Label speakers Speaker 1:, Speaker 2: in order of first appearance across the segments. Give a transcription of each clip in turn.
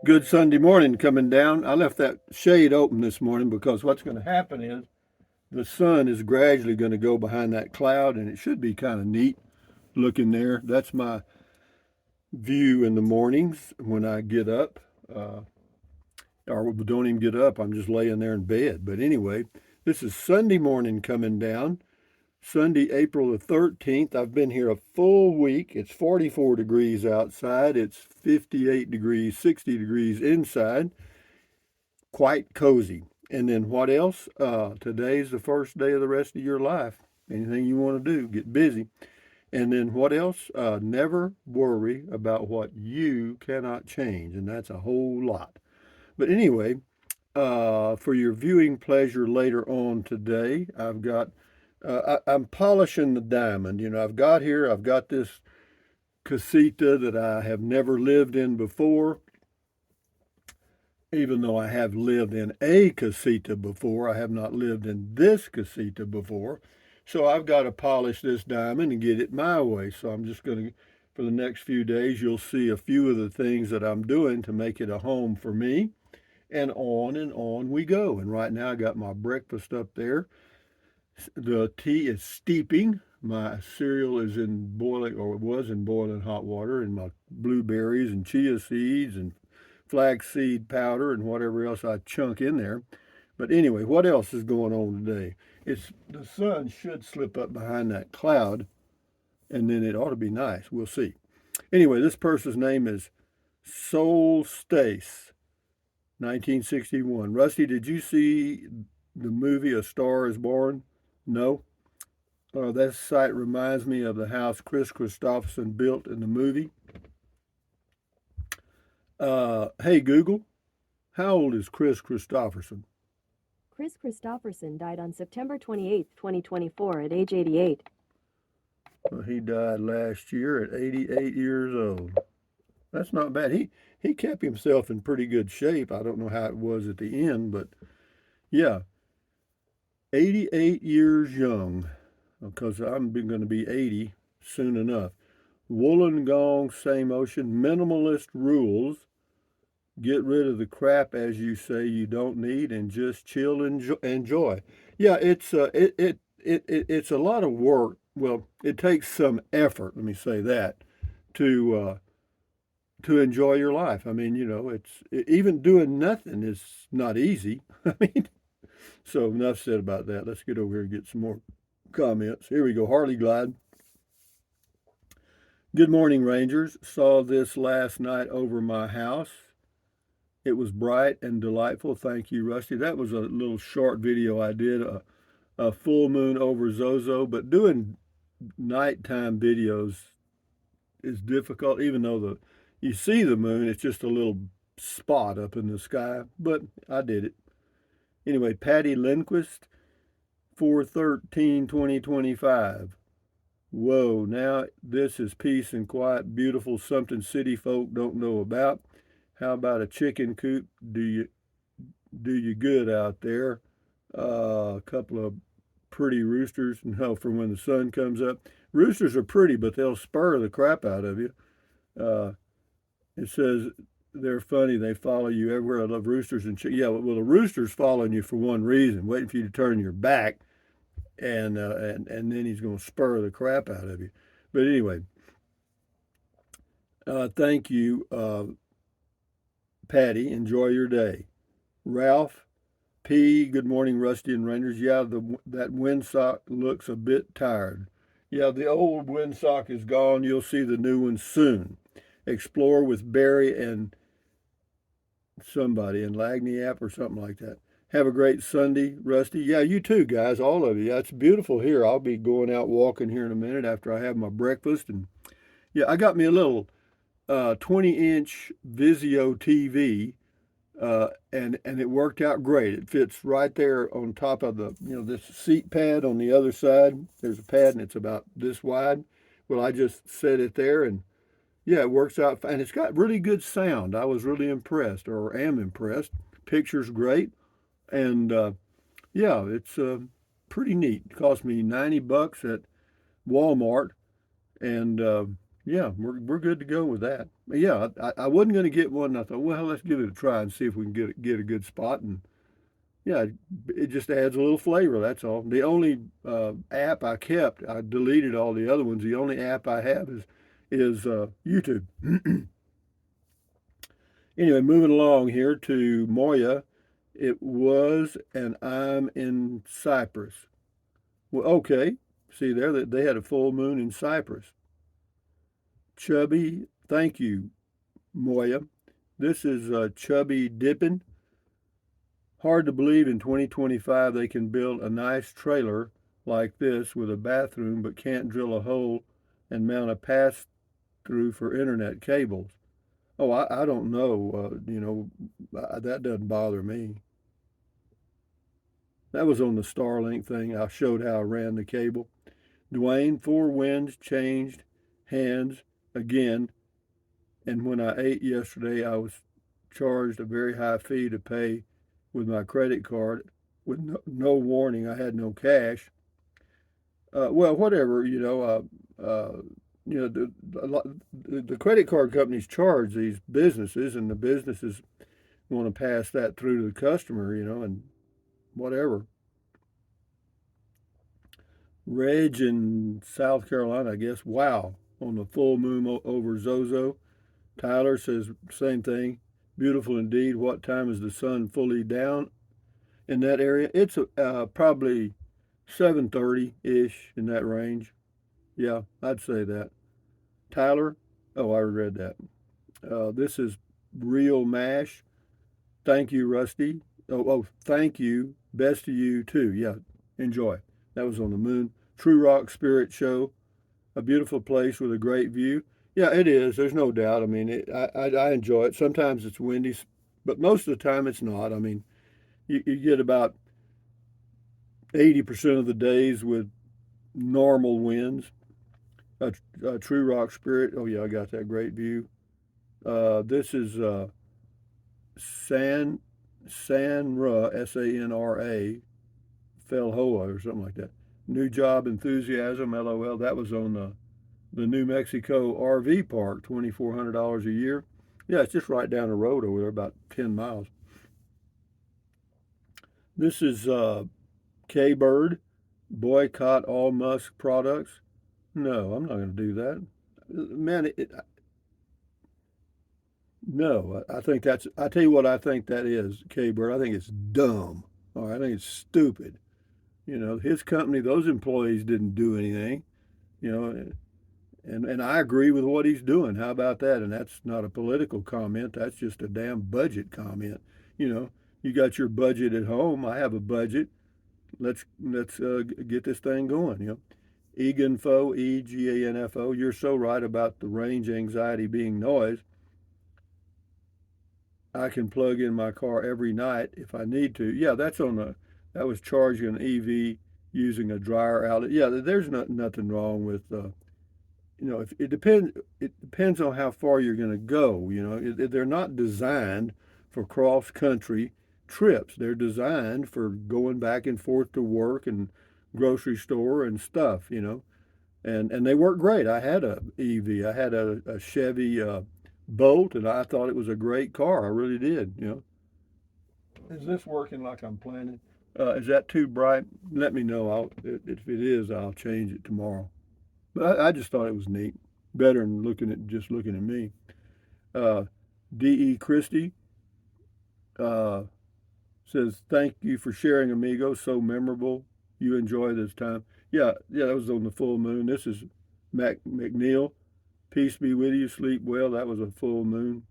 Speaker 1: Good Sunday morning coming down. I left that shade open this morning because what's going to happen is the sun is gradually going to go behind that cloud and it should be kind of neat looking there. That's my view in the mornings when I get up. Uh, or don't even get up, I'm just laying there in bed. But anyway, this is Sunday morning coming down. Sunday, April the 13th. I've been here a full week. It's 44 degrees outside. It's 58 degrees, 60 degrees inside. Quite cozy. And then what else? Today's the first day of the rest of your life. Anything you want to do, get busy. And then what else? Never worry about what you cannot change. And that's a whole lot. But anyway, for your viewing pleasure later on today, I'm polishing the diamond. I've got this casita that I have never lived in before, even though I have lived in a casita before. I have not lived in this casita before. So I've got to polish this diamond and get it my way. So I'm just going to, for the next few days, you'll see a few of the things that I'm doing to make it a home for me. And on we go. And right now I got my breakfast up there. The tea is steeping. My cereal is in boiling, or it was in boiling hot water, and my blueberries and chia seeds and flaxseed powder and whatever else I chunk in there. But anyway, what else is going on today? It's the sun should slip up behind that cloud, and then it ought to be nice. We'll see. Anyway, this person's name is Soul Stace, 1961. Rusty, did you see the movie A Star Is Born? No. That site reminds me of the house Chris Christopherson built in the movie. Hey Google, how old is Chris Christopherson?
Speaker 2: Chris Christopherson died on September 28, 2024 at age 88.
Speaker 1: Well, he died last year at 88 years old. That's not bad. He kept himself in pretty good shape. I don't know how it was at the end, but yeah, 88 years young, because I'm going to be 80 soon enough. Wollongong, same ocean, minimalist rules. Get rid of the crap, as you say, you don't need, and just chill and enjoy. Yeah, it's a lot of work. Well, it takes some effort. Let me say that to to enjoy your life. I mean, even doing nothing is not easy. I mean, so enough said about that. Let's get over here and get some more comments. Here we go. Harley Glide. Good morning, Rangers. Saw this last night over my house. It was bright and delightful. Thank you, Rusty. That was a little short video I did, a full moon over Zozo, but doing nighttime videos is difficult, even though you see the moon, it's just a little spot up in the sky, but I did it. Anyway, Patty Lindquist, 4/13/2025. Whoa, now this is peace and quiet, beautiful, something city folk don't know about. How about a chicken coop? Do you good out there? A couple of pretty roosters, no, for when the sun comes up. Roosters are pretty, but they'll spur the crap out of you. Uh, it says they're funny. They follow you everywhere. I love roosters and chickens. Yeah, well, the rooster's following you for one reason, waiting for you to turn your back, and then he's going to spur the crap out of you. But anyway, thank you, Patty. Enjoy your day. Ralph P. Good morning, Rusty and Rangers. Yeah, that windsock looks a bit tired. Yeah, the old windsock is gone. You'll see the new one soon. Explore with Barry and somebody in Lagniappe or something like that. Have a great Sunday, Rusty. Yeah, you too, guys, all of you. Yeah, it's beautiful here. I'll be going out walking here in a minute after I have my breakfast. And yeah, I got me a little 20-inch Vizio TV, and it worked out great. It fits right there on top of this seat pad on the other side. There's a pad and it's about this wide. Well, I just set it there, and yeah, it works out, and it's got really good sound. I was really impressed, or am impressed. Picture's great, and yeah, it's pretty neat. It cost me $90 at Walmart, and Yeah, we're good to go with that. Yeah, I wasn't going to get one. And I thought, well, let's give it a try and see if we can get a good spot. And yeah, it just adds a little flavor. That's all. The only app I kept, I deleted all the other ones. The only app I have is YouTube. Anyway, moving along here to Moya. It was, and I'm in Cyprus. Well, okay. See there that they had a full moon in Cyprus. Chubby, thank you, Moya. This is Chubby Dippin'. Hard to believe in 2025 they can build a nice trailer like this with a bathroom but can't drill a hole and mount a pass through for internet cables. Oh, I don't know. That doesn't bother me. That was on the Starlink thing. I showed how I ran the cable. Dwayne, four winds changed hands again. And when I ate yesterday, I was charged a very high fee to pay with my credit card with no warning. I had no cash. Well, whatever, the credit card companies charge these businesses, and the businesses want to pass that through to the customer, and whatever. Reg in South Carolina, I guess. Wow, on the full moon over Zozo. Tyler says same thing. Beautiful indeed. What time is the sun fully down in that area? It's probably 7:30 ish in that range. Yeah, I'd say that. Tyler, oh, I read that. This is Real Mash. Thank you, Rusty. Oh, thank you. Best to you too. Yeah, enjoy. That was on the moon. True Rock Spirit Show. A beautiful place with a great view. Yeah, it is. There's no doubt. I mean, I enjoy it. Sometimes it's windy, but most of the time it's not. I mean, you get about 80% of the days with normal winds. True Rock Spirit. Oh yeah, I got that great view. This is San Sanra Sanra Felhoa or something like that. New job enthusiasm. LOL. That was on the New Mexico RV park. $2,400 a year. Yeah, it's just right down the road over there, about 10 miles. This is K Bird. Boycott all Musk products. No, I'm not going to do that. Man, no, I think that's, I tell you what I think that is, K Bird. I think it's dumb. All right, I think it's stupid. His company, those employees didn't do anything, you know, and I agree with what he's doing. How about that? And that's not a political comment. That's just a damn budget comment. You know, you got your budget at home. I have a budget. Let's get this thing going. Eganfo, EGANFO. You're so right about the range anxiety being noise. I can plug in my car every night if I need to. Yeah, that was charging an EV using a dryer outlet. Yeah, there's nothing wrong with if it depends on how far you're going to go. They're not designed for cross country trips. They're designed for going back and forth to work and grocery store and stuff. And they work great. I had a EV. I had a Chevy Bolt, and I thought it was a great car. I really did. Is this working like I'm planning? Is that too bright? Let me know. If it is, I'll change it tomorrow. But I just thought it was neat. Better than looking at me. Uh, D.E. Christie uh, says, "Thank you for sharing, amigo. So memorable. You enjoy this time." Yeah, yeah. That was on the full moon. This is Mac McNeil. Peace be with you. Sleep well. That was a full moon.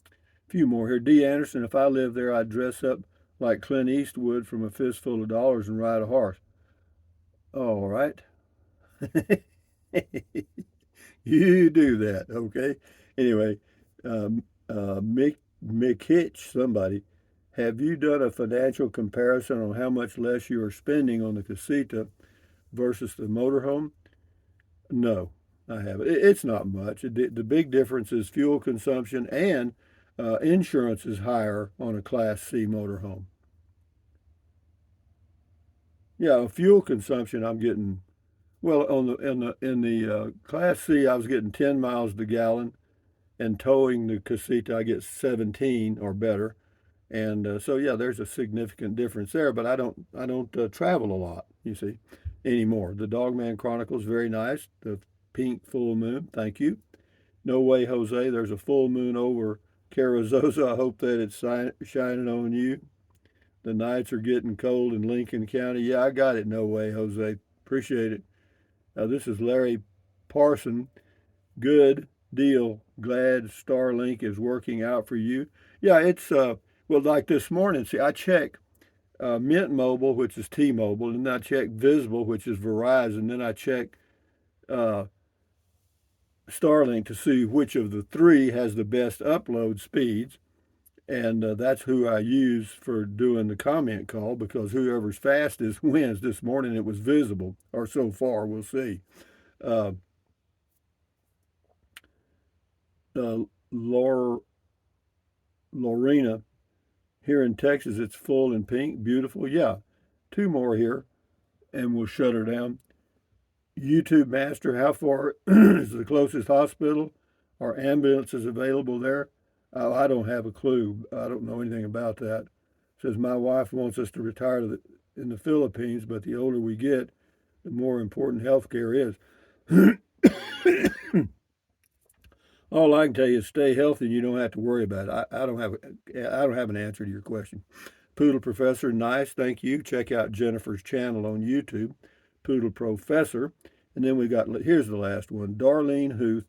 Speaker 1: A few more here. D. Anderson. If I lived there, I'd dress up like Clint Eastwood from A Fistful of Dollars and ride a horse. All right. You do that, okay? Anyway, Mick Hitch, somebody, have you done a financial comparison on how much less you are spending on the casita versus the motorhome? No, I haven't. It's not much. The big difference is fuel consumption and insurance is higher on a Class C motorhome. Yeah, fuel consumption, I'm getting Well, on the in the Class C, I was getting 10 miles to gallon, and towing the casita, I get 17 or better. And so yeah, there's a significant difference there. But I don't travel a lot, you see, anymore. The Dogman Chronicles very nice. The pink full moon, thank you. No way, Jose. There's a full moon over Carrizosa. I hope that it's shining on you. The nights are getting cold in Lincoln County. Yeah, I got it. No way, Jose. Appreciate it. This is Larry Parson. Good deal. Glad Starlink is working out for you. Yeah, it's well, like this morning. See, I check Mint Mobile, which is T-Mobile, and then I check Visible, which is Verizon. Then I check uh, Starlink to see which of the three has the best upload speeds. And that's who I use for doing the comment call, because whoever's fastest wins. This morning it was Visible, or so far, we'll see. Uh, uh, Laura, Lorena, here in Texas, it's full and pink, beautiful. Yeah, two more here, and we'll shut her down. YouTube Master, how far is the closest hospital? Are ambulances available there? Oh, I don't have a clue. I don't know anything about that. Says my wife wants us to retire in the Philippines, but the older we get, the more important health care is. All I can tell you is stay healthy, and you don't have to worry about it. I don't have an answer to your question. Poodle Professor, nice, thank you. Check out Jennifer's channel on YouTube, Poodle Professor. And then we got, here's the last one, Darlene Huth.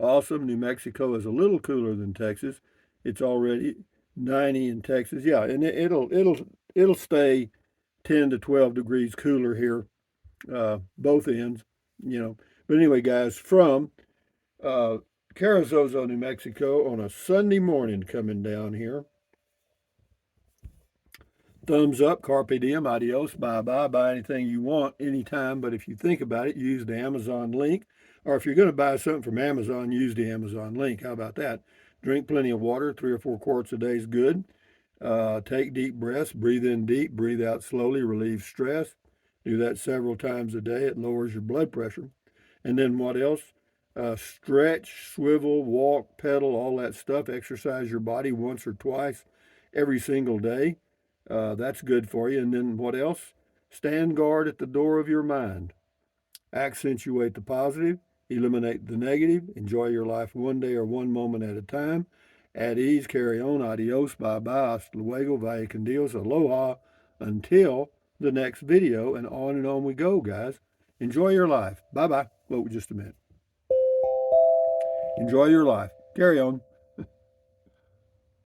Speaker 1: Awesome. New Mexico is a little cooler than Texas. It's already 90 in Texas. Yeah, and it'll stay 10 to 12 degrees cooler here, both ends, you know. But anyway, guys, from uh, Carrizozo, New Mexico, on a Sunday morning coming down here. Thumbs up, carpe diem, adios, bye bye. Buy anything you want anytime, but if you think about it, use the Amazon link. Or if you're going to buy something from Amazon, use the Amazon link. How about that? Drink plenty of water, 3 or 4 quarts a day is good. Take deep breaths, breathe in deep, breathe out slowly, relieve stress. Do that several times a day. It lowers your blood pressure. And then what else? Stretch, swivel, walk, pedal, all that stuff. Exercise your body once or twice every single day. That's good for you. And then what else? Stand guard at the door of your mind. Accentuate the positive, eliminate the negative, enjoy your life one day or one moment at a time. At ease, carry on, adios, bye bye, hasta luego, vaya con Dios, aloha, until the next video, and on we go, guys. Enjoy your life. Bye bye. Wait just a minute. Enjoy your life. Carry on.